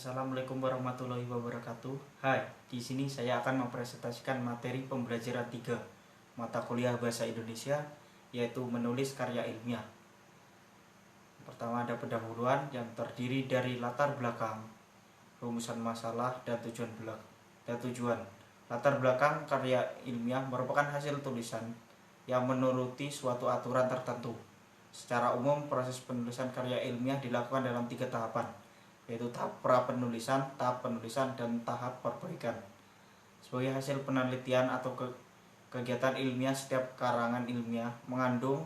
Assalamualaikum warahmatullahi wabarakatuh. Hai, di sini saya akan mempresentasikan materi pembelajaran 3 mata kuliah Bahasa Indonesia, yaitu menulis karya ilmiah. Pertama ada pendahuluan yang terdiri dari latar belakang, rumusan masalah, dan tujuan. Latar belakang karya ilmiah merupakan hasil tulisan yang menuruti suatu aturan tertentu. Secara umum, proses penulisan karya ilmiah dilakukan dalam 3 tahapan, yaitu tahap pra-penulisan, tahap penulisan, dan tahap perbaikan. Sebagai hasil penelitian atau kegiatan ilmiah, setiap karangan ilmiah mengandung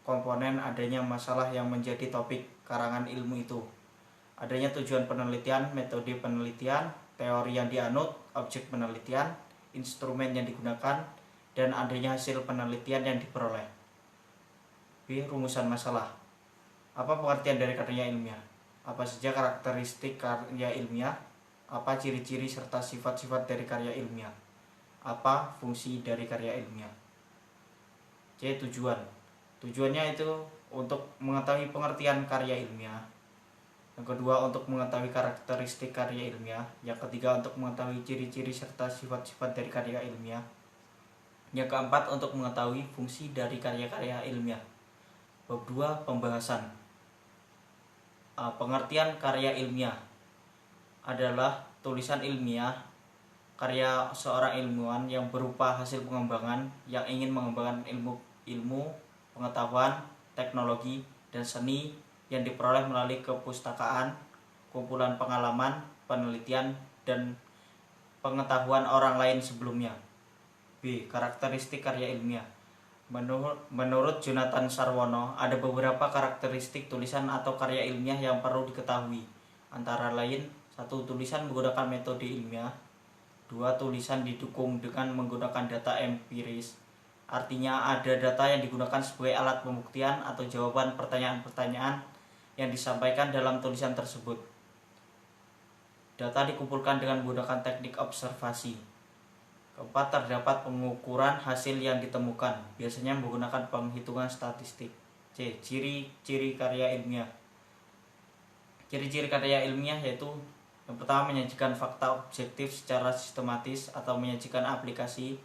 komponen adanya masalah yang menjadi topik karangan ilmu itu, adanya tujuan penelitian, metode penelitian, teori yang dianut, objek penelitian, instrumen yang digunakan, dan adanya hasil penelitian yang diperoleh. B. Rumusan masalah. Apa pengertian dari karya ilmiah? Apa saja karakteristik karya ilmiah? Apa ciri-ciri serta sifat-sifat dari karya ilmiah? Apa fungsi dari karya ilmiah? C. Tujuan. Tujuannya itu untuk mengetahui pengertian karya ilmiah. Yang kedua, untuk mengetahui karakteristik karya ilmiah. Yang ketiga, untuk mengetahui ciri-ciri serta sifat-sifat dari karya ilmiah. Yang keempat, untuk mengetahui fungsi dari karya-karya ilmiah. Bab 2. Pembahasan. Pengertian karya ilmiah adalah tulisan ilmiah karya seorang ilmuwan yang berupa hasil pengembangan yang ingin mengembangkan ilmu, pengetahuan, teknologi, dan seni yang diperoleh melalui kepustakaan, kumpulan pengalaman, penelitian, dan pengetahuan orang lain sebelumnya. B. Karakteristik karya ilmiah. Menurut Jonathan Sarwono, ada beberapa karakteristik tulisan atau karya ilmiah yang perlu diketahui. Antara lain, 1. Tulisan menggunakan metode ilmiah. 2. Tulisan didukung dengan menggunakan data empiris. Artinya ada data yang digunakan sebagai alat pembuktian atau jawaban pertanyaan-pertanyaan yang disampaikan dalam tulisan tersebut. Data dikumpulkan dengan menggunakan teknik observasi. Keempat, terdapat pengukuran hasil yang ditemukan, biasanya menggunakan penghitungan statistik. C. Ciri-ciri karya ilmiah. Ciri-ciri karya ilmiah yaitu yang pertama, menyajikan fakta objektif secara sistematis atau menyajikan aplikasi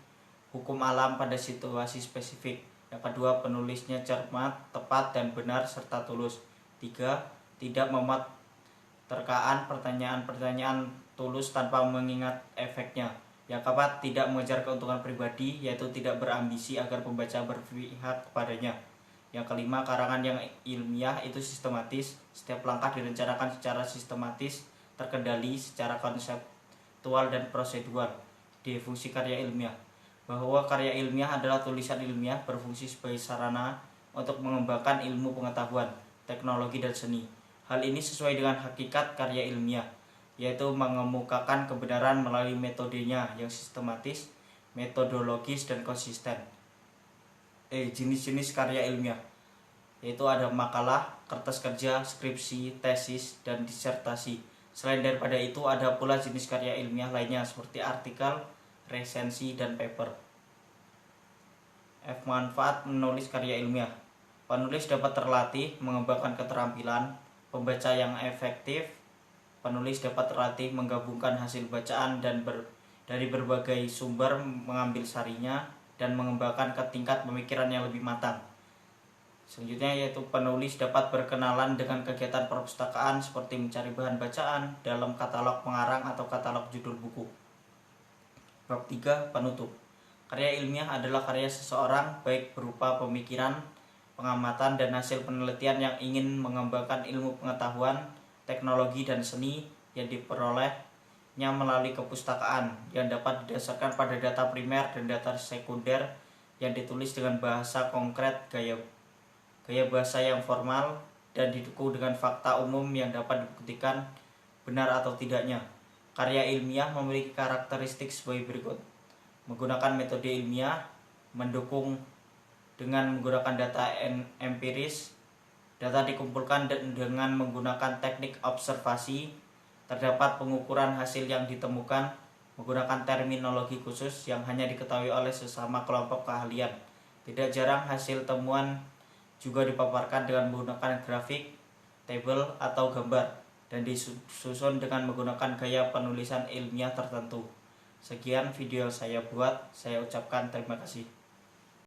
hukum alam pada situasi spesifik. Yang kedua, penulisnya cermat, tepat, dan benar serta tulus. 3. Tidak memuat terkaan pertanyaan-pertanyaan tulus tanpa mengingat efeknya. Yang keempat, tidak mengejar keuntungan pribadi, yaitu tidak berambisi agar pembaca berpihak kepadanya. Yang kelima, karangan yang ilmiah itu sistematis. Setiap langkah direncanakan secara sistematis, terkendali secara konseptual dan prosedural. D. Fungsi karya ilmiah. Bahwa karya ilmiah adalah tulisan ilmiah berfungsi sebagai sarana untuk mengembangkan ilmu pengetahuan, teknologi, dan seni. Hal ini sesuai dengan hakikat karya ilmiah, yaitu mengemukakan kebenaran melalui metodenya yang sistematis, metodologis, dan konsisten. Jenis-jenis karya ilmiah, yaitu ada makalah, kertas kerja, skripsi, tesis, dan disertasi. Selain daripada itu, ada pula jenis karya ilmiah lainnya seperti artikel, resensi, dan paper. F. Manfaat menulis karya ilmiah. Penulis dapat terlatih mengembangkan keterampilan pembaca yang efektif. Penulis dapat terlatih menggabungkan hasil bacaan dan dari berbagai sumber, mengambil sarinya, dan mengembangkan ke tingkat pemikiran yang lebih matang. Selanjutnya yaitu penulis dapat berkenalan dengan kegiatan perpustakaan seperti mencari bahan bacaan dalam katalog pengarang atau katalog judul buku. Bab 3. Penutup. Karya ilmiah adalah karya seseorang baik berupa pemikiran, pengamatan, dan hasil penelitian yang ingin mengembangkan ilmu pengetahuan, teknologi, dan seni yang diperolehnya melalui kepustakaan yang dapat didasarkan pada data primer dan data sekunder yang ditulis dengan bahasa konkret, gaya bahasa yang formal, dan didukung dengan fakta umum yang dapat dibuktikan benar atau tidaknya. Karya ilmiah memiliki karakteristik sebagai berikut. Menggunakan metode ilmiah, mendukung dengan menggunakan data empiris. Data dikumpulkan dengan menggunakan teknik observasi. Terdapat pengukuran hasil yang ditemukan menggunakan terminologi khusus yang hanya diketahui oleh sesama kelompok keahlian. Tidak jarang hasil temuan juga dipaparkan dengan menggunakan grafik, tabel, atau gambar. dan disusun dengan menggunakan gaya penulisan ilmiah tertentu. Sekian video saya buat, saya ucapkan terima kasih.